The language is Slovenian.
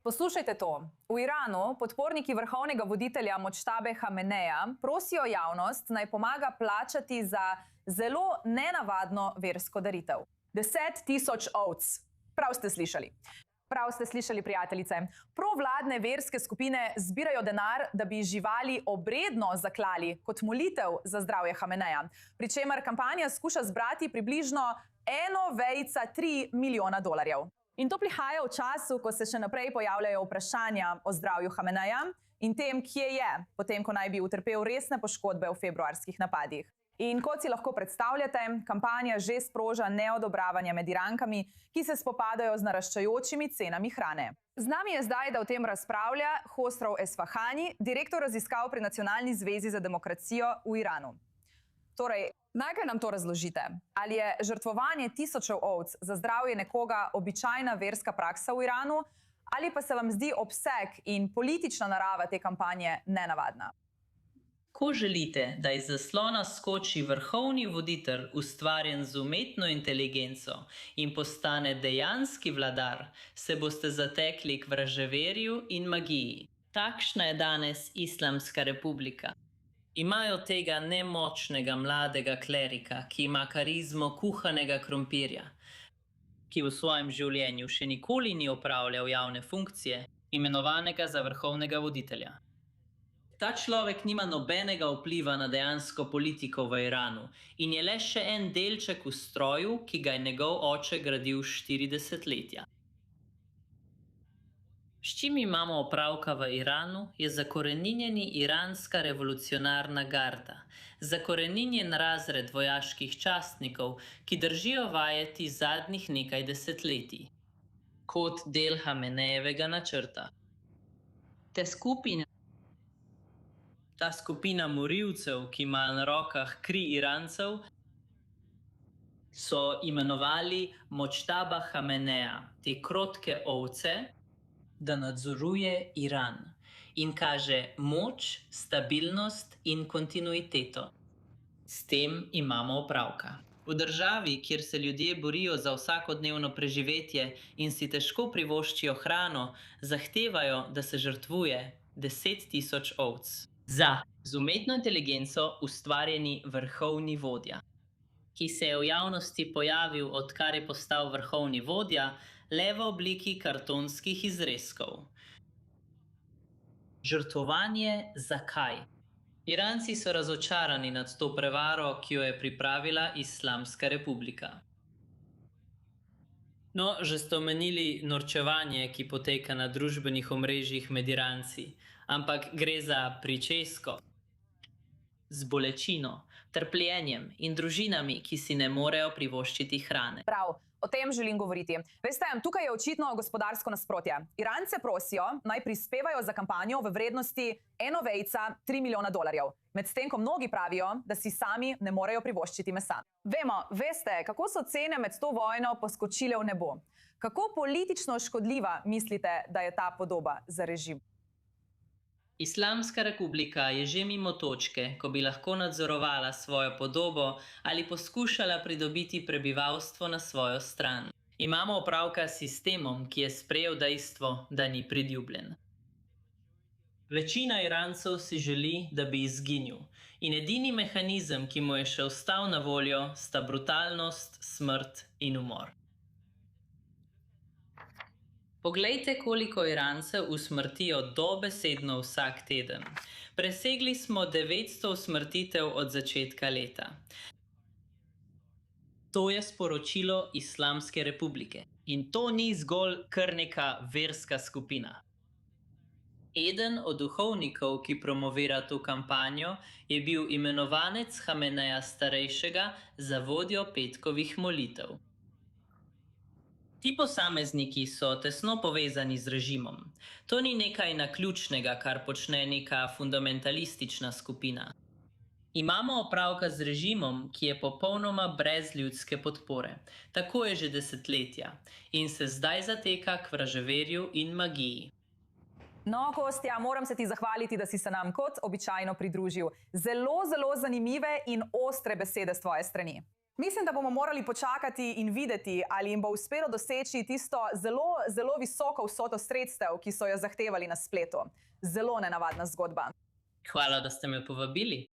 Poslušajte to. V Iranu podporniki vrhovnega voditelja Močtabe Hameneja prosijo javnost, naj pomaga plačati za zelo nenavadno versko daritev. 10.000 ovc. Prav ste slišali. Prav ste slišali, prijateljice. Provladne verske skupine zbirajo denar, da bi živali obredno zaklali kot molitev za zdravje Hameneja, pri čemer kampanja skuša zbrati približno 1,3 milijona dolarjev. In to prihaja v času, ko se še naprej pojavljajo vprašanja o zdravju Hameneja in tem, kje je, potem ko naj bi utrpel resne poškodbe v februarskih napadih. In kot si lahko predstavljate, kampanja že sproža neodobravanje med Irankami, ki se spopadajo z naraščajočimi cenami hrane. Z nami je zdaj, da o tem razpravlja Hosrav Esfahani, direktor raziskav pri Nacionalni zvezi za demokracijo v Iranu. Torej, najprej nam to razložite. Ali je žrtvovanje tisočev ovc za zdravje nekoga običajna verska praksa v Iranu, ali pa se vam zdi obseg in politična narava te kampanje nenavadna? Ko želite, da iz zaslona skoči vrhovni voditelj, ustvarjen z umetno inteligenco in postane dejanski vladar, se boste zatekli k vraževerju in magiji. Takšna je danes Islamska republika. Imajo tega nemočnega mladega klerika, ki ima karizmo kuhanega krompirja, ki v svojem življenju še nikoli ni opravljal javne funkcije, imenovanega za vrhovnega voditelja. Ta človek nima nobenega vpliva na dejansko politiko v Iranu in je le še en delček v stroju, ki ga je njegov oče gradil 40 letja. S čim imamo opravka v Iranu, je zakoreninjeni iranska revolucionarna garda, zakoreninjen razred vojaških častnikov, ki držijo vajeti zadnjih nekaj desetletij, kot del Hamenejevega načrta. Ta skupina morilcev, ki ima na rokah kri Irancev, so imenovali Močtaba Hameneja, te krotke ovce, da nadzoruje Iran in kaže moč, stabilnost in kontinuiteto. S tem imamo opravka. V državi, kjer se ljudje borijo za vsakodnevno preživetje in si težko privoščijo hrano, zahtevajo, da se žrtvuje 10.000 ovc. Z umetno inteligenco ustvarjeni vrhovni vodja, ki se je v javnosti pojavil, odkar je postal vrhovni vodja, le v obliki kartonskih izrezkov. Žrtvovanje zakaj? Iranci so razočarani nad to prevaro, ki jo je pripravila Islamska republika. No, že ste omenili norčevanje, ki poteka na družbenih omrežjih med Iranci, ampak gre za pričesko, z bolečino, trpljenjem in družinami, ki si ne morejo privoščiti hrane. Prav, o tem želim govoriti. Veste, tukaj je očitno gospodarsko nasprotje. Irance prosijo, naj prispevajo za kampanjo v vrednosti 1,3 milijona dolarjev, medtem ko mnogi pravijo, da si sami ne morejo privoščiti mesa. Veste, kako so cene med to vojno poskočile v nebo? Kako politično škodljiva mislite, da je ta podoba za režim? Islamska republika je že mimo točke, ko bi lahko nadzorovala svojo podobo ali poskušala pridobiti prebivalstvo na svojo stran. Imamo opravka s sistemom, ki je sprejel dejstvo, da ni priljubljen. Večina Irancev si želi, da bi izginil, in edini mehanizem, ki mu je še ostal na voljo, sta brutalnost, smrt in umor. Poglejte, koliko Irancev usmrtijo dobesedno vsak teden. Presegli smo 900 usmrtitev od začetka leta. To je sporočilo Islamske republike. In to ni zgolj kar neka verska skupina. Eden od duhovnikov, ki promovira to kampanjo, je bil imenovanec Hameneja starejšega za vodjo petkovih molitev. Ti posamezniki so tesno povezani z režimom. To ni nekaj naključnega, kar počne neka fundamentalistična skupina. Imamo opravka z režimom, ki je popolnoma brez ljudske podpore. Tako je že desetletja in se zdaj zateka k vraževerju in magiji. No, Kostja, moram se ti zahvaliti, da si se nam kot običajno pridružil. Zelo zanimive in ostre besede s tvoje strani. Mislim, da bomo morali počakati in videti, ali jim bo uspelo doseči tisto zelo visoko vsoto sredstev, ki so jo zahtevali na spletu. Zelo nenavadna zgodba. Hvala, da ste me povabili.